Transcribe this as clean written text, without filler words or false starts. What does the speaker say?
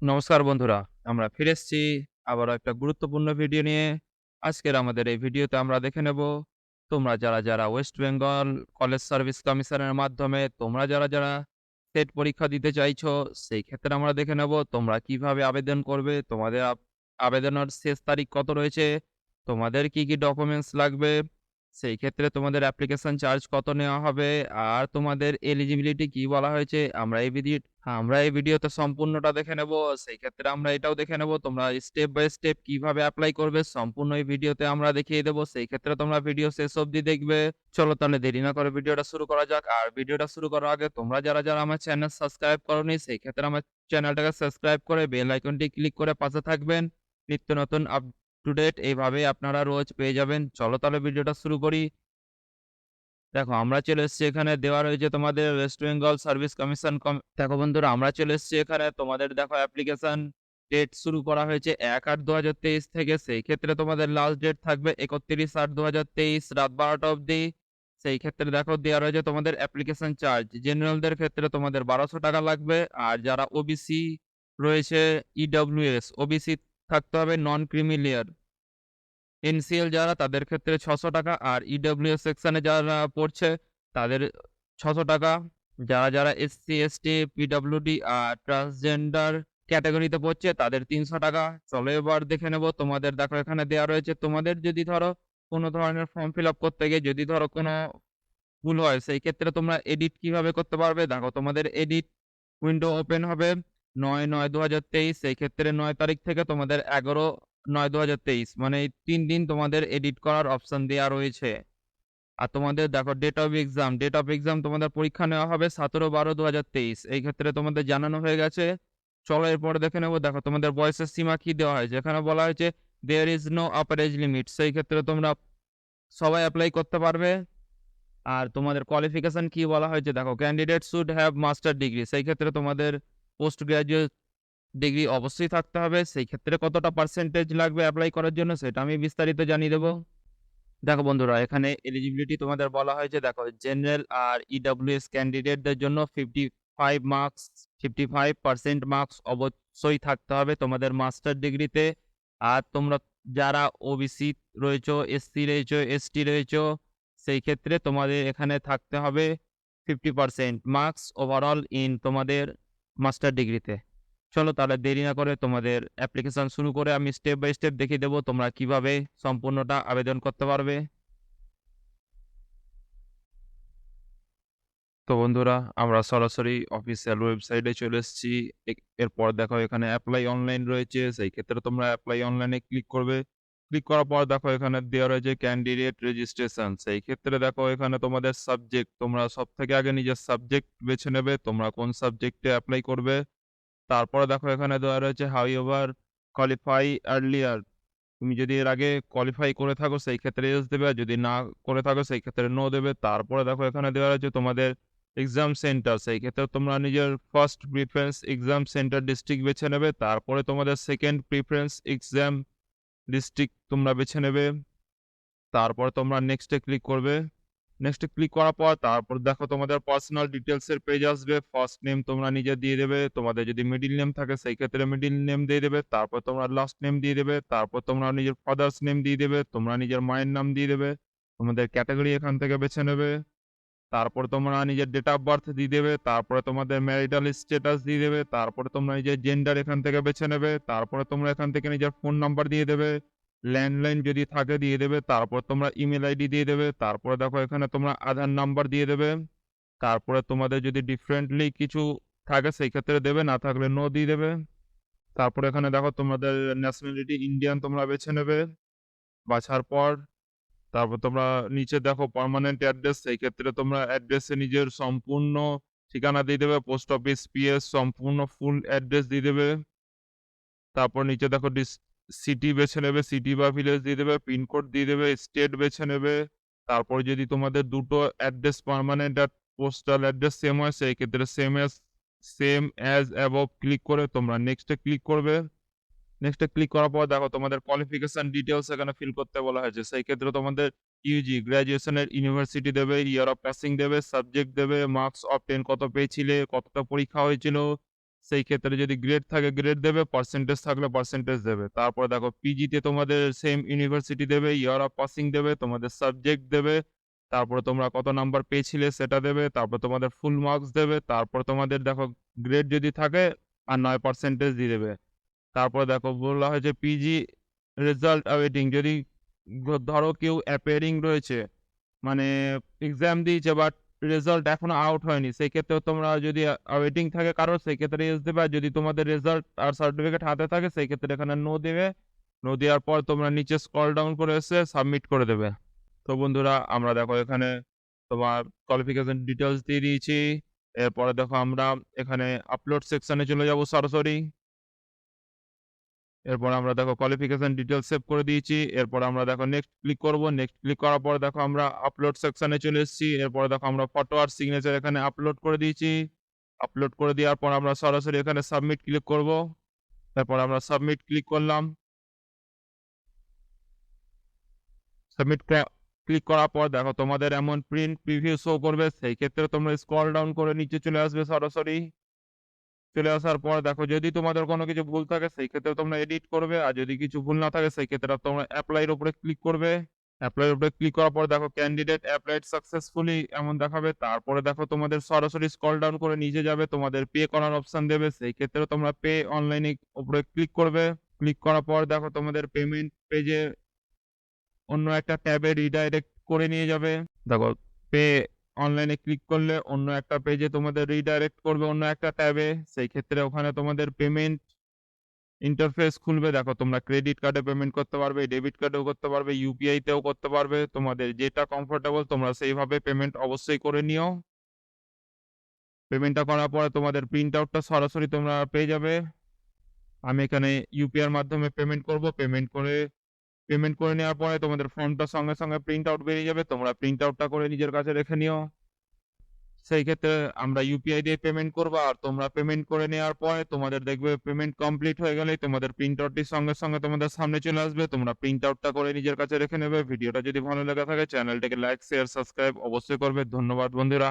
নমস্কার বন্ধুরা, আমরা ফিরে এসেছি আবারও একটা গুরুত্বপূর্ণ ভিডিও নিয়ে। আজকের আমাদের এই ভিডিওতে আমরা দেখে নেব, তোমরা যারা ওয়েস্ট বেঙ্গল কলেজ সার্ভিস কমিশনের মাধ্যমে তোমরা যারা সেট পরীক্ষা দিতে চাইছো, সেই ক্ষেত্রে আমরা দেখে নেব তোমরা কিভাবে আবেদন করবে, তোমাদের আবেদনের শেষ তারিখ কত রয়েছে, তোমাদের কি ডকুমেন্টস লাগবে, সেই ক্ষেত্রে তোমাদের অ্যাপ্লিকেশন চার্জ কত নেওয়া হবে, আর তোমাদের এলিজিবিলিটি কি বলা হয়েছে, আমরা এই ভিডিওতে সম্পূর্ণটা দেখে নেব। সেই ক্ষেত্রে আমরা এটাও দেখে নেব তোমরা স্টেপ বাই স্টেপ কিভাবে এপ্লাই করবে, সম্পূর্ণ এই ভিডিওতে আমরা দেখিয়ে দেব। সেই ক্ষেত্রে তোমরা ভিডিও শেষ অবধি দেখবে। চলো তাহলে দেরি না করে ভিডিওটা শুরু করা যাক। আর ভিডিওটা শুরু করার আগে তোমরা যারা আমার চ্যানেল সাবস্ক্রাইব করোনি, সেই ক্ষেত্রে আমার চ্যানেলটাকে সাবস্ক্রাইব করে বেল আইকনটি ক্লিক করে পাশে থাকবেন। নিত্য নতুন আপ টু ডেট এইভাবেই আপনারা রোজ পেয়ে যাবেন। চলো তাহলে ভিডিওটা শুরু করি। দেখো আমরা চলে এসেছি, এখানে দেওয়া রয়েছে তোমাদের ওয়েস্ট বেঙ্গল সার্ভিস কমিশন। দেখো বন্ধুরা, আমরা চলে এসেছি এখানে। তোমাদের দেখো অ্যাপ্লিকেশন ডেট শুরু করা হয়েছে 1/8/2023 থেকে। সেই ক্ষেত্রে তোমাদের লাস্ট ডেট থাকবে 31/8/2023 রাত 12টা অবধি। সেই ক্ষেত্রে দেখো দেওয়া রয়েছে তোমাদের অ্যাপ্লিকেশন চার্জ। জেনারেলদের ক্ষেত্রে তোমাদের 1200 টাকা লাগবে। আর যারা ওবিসি রয়েছে, ইডব্লিউএস ওবিসি থাকতে হবে, নন ক্রিমি লেয়ার, এনসিএল যারা, তাদের ক্ষেত্রে 600 টাকা। আর ইডব্লিউএস সেকশনে যারা পড়ছে তাদের 600 টাকা। যারা এসসি এসটি পিডব্লিউডি আর ট্রান্সজেন্ডার ক্যাটাগরিতে পড়ছে তাদের 300 টাকা। চলো এবার দেখে নেব। তোমাদের দেখো এখানে দেওয়া রয়েছে, তোমাদের যদি ধরো কোনো ধরনের ফর্ম ফিল আপ করতে গিয়ে যদি ধরো কোনো ভুল হয়, সেই ক্ষেত্রে তোমরা এডিট কিভাবে করতে পারবে। দেখো তোমাদের এডিট উইন্ডো ওপেন হবে 9/9/2023। সেই ক্ষেত্রে 9 তারিখ থেকে তোমাদের 11/9/2023, মানে এই 3 দিন তোমাদের এডিট করার অপশন দেওয়া রয়েছে। আর তোমাদের দেখো ডেট অফ এক্সাম তোমাদের পরীক্ষা নেওয়া হবে 17/12/2023। এই ক্ষেত্রে তোমাদের জানানো হয়ে গেছে। চলো এরপরে দেখে নেবো। দেখো তোমাদের বয়সের সীমা কি দেওয়া হয়েছে, এখানে বলা হয়েছে there is no upper age limit. সেই ক্ষেত্রে তোমরা সবাই অ্যাপ্লাই করতে পারবে। আর তোমাদের কোয়ালিফিকেশন কি বলা হয়েছে, দেখো candidate should have master degree. সেই ক্ষেত্রে তোমাদের পোস্ট গ্রাজুয়েট ডিগ্রি অবশ্যই থাকতে হবে। সেই ক্ষেত্রে কতটা পার্সেন্টেজ লাগবে অ্যাপ্লাই করার জন্য সেটা আমি বিস্তারিত জানিয়ে দেবো। দেখো বন্ধুরা, এখানে এলিজিবিলিটি তোমাদের বলা হয়েছে। দেখো জেনারেল আর ইডব্লিউএস ক্যান্ডিডেটদের জন্য 55% মার্কস অবশ্যই থাকতে হবে তোমাদের মাস্টার ডিগ্রিতে। আর তোমরা যারা ওবিসি রয়েছো, এসসি রয়েছো, এসটি রয়েছো, সেই ক্ষেত্রে তোমাদের এখানে থাকতে হবে 50% মার্কস ওভারঅল ইন তোমাদের মাস্টার ডিগ্রিতে। চলো তাহলে দেরি না করে তোমাদের অ্যাপ্লিকেশন শুরু করে আমি স্টেপ বাই স্টেপ দেখিয়ে দেবো তোমরা কিভাবে সম্পূর্ণটা আবেদন করতে পারবে। তো বন্ধুরা, আমরা সরাসরি অফিসিয়াল ওয়েবসাইটে চলে এসেছি। এরপর দেখো এখানে অ্যাপ্লাই অনলাইন রয়েছে। সেই ক্ষেত্রে তোমরা অ্যাপ্লাই অনলাইনে ক্লিক করবে। ক্লিক করার পর দেখো এখানে দেওয়া রয়েছে ক্যান্ডিডেট রেজিস্ট্রেশন। সেই ক্ষেত্রে দেখো এখানে তোমাদের সাবজেক্ট, তোমরা সব থেকে আগে নিজের সাবজেক্ট বেছে নেবে, তোমরা কোন সাবজেক্টে অ্যাপ্লাই করবে। তারপরে দেখো এখানে দেওয়া রয়েছে হাউ এভার কোয়ালিফাই আর্লিয়ার। তুমি যদি এর আগে কোয়ালিফাই করে থাকো সেই ক্ষেত্রে ইয়েস দেবে, আর যদি না করে থাকো সেই ক্ষেত্রে নো দেবে। তারপরে দেখো এখানে দেওয়া রয়েছে তোমাদের এক্সাম সেন্টার। সেই ক্ষেত্রে তোমরা নিজের first preference exam centre district বেছে নেবে। তারপরে তোমাদের সেকেন্ড প্রিফারেন্স এক্সাম ডিস্ট্রিক্ট তোমরা বেছে নেবে। তারপর তোমরা নেক্সটে ক্লিক করবে। নেক্সটে ক্লিক করার পর তারপর দেখো তোমাদের পার্সোনাল ডিটেলসের পেজ আসবে। ফার্স্ট নেম তোমরা নিজে দিয়ে দেবে, তোমাদের যদি মিডিল নেম থাকে সেই ক্ষেত্রে মিডিল নেম দিয়ে দেবে। তারপর তোমরা লাস্ট নেম দিয়ে দেবে। তারপর তোমরা নিজের ফাদার্স নেম দিয়ে দেবে, তোমরা নিজের মায়ের নাম দিয়ে দেবে। তোমাদের ক্যাটাগরি এখান থেকে বেছে নেবে। তারপর তোমরা নিজের ডেট অফ বার্থ দিয়ে দেবে। তারপরে তোমাদের ম্যারিটাল স্ট্যাটাস দিয়ে দেবে। তারপরে তোমরা নিজের জেন্ডার এখান থেকে বেছে নেবে। তারপরে তোমরা এখান থেকে নিজের ফোন নাম্বার দিয়ে দেবে, ল্যান্ডলাইন যদি থাকে দিয়ে দেবে। তারপর তোমরা ইমেল আইডি দিয়ে দেবে। তারপরে দেখো এখানে তোমরা আধার নাম্বার দিয়ে দেবে। তারপরে তোমাদের যদি ডিফারেন্টলি কিছু থাকে সেই ক্ষেত্রে দেবে, না থাকলে নো দিয়ে দেবে। তারপরে এখানে দেখো তোমাদের ন্যাশনালিটি ইন্ডিয়ান তোমরা বেছে নেবে। বাছার পর তারপর তোমরা নিচে দেখো পার্মানেন্ট অ্যাড্রেস। সেই ক্ষেত্রে তোমরা অ্যাড্রেসে নিজের সম্পূর্ণ ঠিকানা দিয়ে দেবে, পোস্ট অফিস, পিএস, সম্পূর্ণ ফুল অ্যাড্রেস দিয়ে দেবে। তারপর নিচে দেখো সিটি বেছে নেবে, সিটি বা ভিলেজ দিয়ে দেবে, পিনকোড দিয়ে দেবে, স্টেট বেছে নেবে। তারপর যদি তোমাদের দুটো অ্যাড্রেস পার্মানেন্ট আর পোস্টাল অ্যাড্রেস সেম হয় সেই ক্ষেত্রে সেম অ্যাজ অ্যাবভ ক্লিক করে তোমরা নেক্সটে ক্লিক করবে। নেক্সটে ক্লিক করার পর দেখো তোমাদের কোয়ালিফিকেশন ডিটেলস এখানে ফিল করতে বলা হয়েছে। সেই ক্ষেত্রে তোমাদের ইউজি গ্র্যাজুয়েশনের ইউনিভার্সিটি দেবে, ইয়ার অফ পাসিং দেবে, সাবজেক্ট দেবে, মার্কস অফ 10 কত পেয়েছিলে, কতটা পরীক্ষা হয়েছিল, সেই ক্ষেত্রে যদি গ্রেড থাকে গ্রেড দেবে, পার্সেন্টেজ থাকলে পার্সেন্টেজ দেবে। তারপরে দেখো পিজিতে তোমাদের সেম ইউনিভার্সিটি দেবে, ইয়ার অফ পাসিং দেবে, তোমাদের সাবজেক্ট দেবে। তারপরে তোমরা কত নাম্বার পেয়েছিলে সেটা দেবে। তারপর তোমাদের ফুল মার্কস দেবে। তারপর তোমাদের দেখো গ্রেড যদি থাকে আর নয় পার্সেন্টেজ দিয়ে দেবে। তারপরে দেখো বলা হয়েছে পিজি রেজাল্ট অ্যাওয়েটিং যদি ধরো কেউ অ্যাপিয়ারিং রয়েছে, মানে এক্সাম দিয়েছে বাট রেজাল্ট এখনো আউট হয়নি। সেই ক্ষেত্রেও তোমরা যদি ওয়েটিং থাকে কারোর সেই ক্ষেত্রে ইয়েস দেবে। আর যদি তোমাদের রেজাল্ট আর সার্টিফিকেট হাতে থাকে সেই ক্ষেত্রে এখানে নো দেবে। নো দেওয়ার পর তোমরা নিচে স্ক্রল ডাউন করে এসে সাবমিট করে দেবে। তো বন্ধুরা আমরা দেখো এখানে তোমার কোয়ালিফিকেশন ডিটেইলস দিয়ে দিয়েছি। এরপরে দেখো আমরা এখানে আপলোড সেকশনে চলে যাব সরাসরি। এরপর আমরা দেখো কোয়ালিফিকেশন ডিটেইলস সেভ করে দিয়েছি। এরপর আমরা দেখো নেক্সট ক্লিক করব। নেক্সট ক্লিক করার পর দেখো আমরা আপলোড সেকশনে চলে এসেছি। এরপরে দেখো আমরা ফটো আর সিগনেচার এখানে আপলোড করে দিয়েছি। আপলোড করে দেওয়ার পর আমরা সরাসরি এখানে সাবমিট ক্লিক করব। তারপর আমরা সাবমিট ক্লিক করলাম। সাবমিট ক্লিক করার পর দেখো তোমাদের এমন প্রিন্ট প্রিভিউ শো করবে। সেই ক্ষেত্রে তোমরা স্ক্রল ডাউন করে নিচে চলে আসবে সরাসরি। চলে আসার পর দেখো যদি তোমাদের কোনো কিছু ভুল থাকে সেই ক্ষেত্রে তোমরা এডিট করবে। আর যদি কিছু ভুল না থাকে সেই ক্ষেত্রে তোমরা অ্যাপ্লাইয়ের উপরে ক্লিক করবে। অ্যাপ্লাইয়ের উপরে ক্লিক করার পর দেখো ক্যান্ডিডেট অ্যাপ্লাইড সাকসেসফুলি এমন দেখাবে। তারপরে দেখো তোমাদের সরাসরি স্ক্রল ডাউন করে নিচে যাবে, তোমাদের পে করার অপশন দেবে। সেই ক্ষেত্রে তোমরা পে অনলাইনে উপরে ক্লিক করবে। ক্লিক করার পর দেখো তোমাদের পেমেন্ট পেজে অন্য একটা ট্যাবে রিডাইরেক্ট করে নিয়ে যাবে। দেখো পে অনলাইনে ক্লিক করলে অন্য একটা পেজে তোমাদের রিডাইরেক্ট করবে অন্য একটা ট্যাবে। সেই ক্ষেত্রে ওখানে তোমাদের পেমেন্ট ইন্টারফেস খুলবে। দেখো তোমরা ক্রেডিট কার্ডে পেমেন্ট করতে পারবে, ডেবিট কার্ডেও করতে পারবে, ইউপিআই তেও করতে পারবে। তোমাদের যেটা কমফোর্টেবল তোমরা সেইভাবে পেমেন্ট অবশ্যই করে নিও। পেমেন্টটা করার পরে তোমাদের প্রিন্ট আউটটা সরাসরি তোমরা পেয়ে যাবে। আমি এখানে ইউপিআই এর মাধ্যমে পেমেন্ট করব। পেমেন্ট করে নেওয়ার পরে তোমাদের ফর্মটা সঙ্গে সঙ্গে প্রিন্ট আউট বেরিয়ে যাবে। তোমরা প্রিন্ট আউটটা করে নিজের কাছে রেখে নিও। সেই ক্ষেত্রে আমরা ইউপিআই দিয়ে পেমেন্ট করবো। আর তোমরা পেমেন্ট করে নেওয়ার পরে তোমাদের দেখবে পেমেন্ট কমপ্লিট হয়ে গেলে তোমাদের প্রিন্ট আউটটি সঙ্গে সঙ্গে তোমাদের সামনে চলে আসবে। তোমরা প্রিন্ট আউটটা করে নিজের কাছে রেখে নেবে। ভিডিওটা যদি ভালো লেগে থাকে চ্যানেলটাকে লাইক শেয়ার সাবস্ক্রাইব অবশ্যই করবে। ধন্যবাদ বন্ধুরা।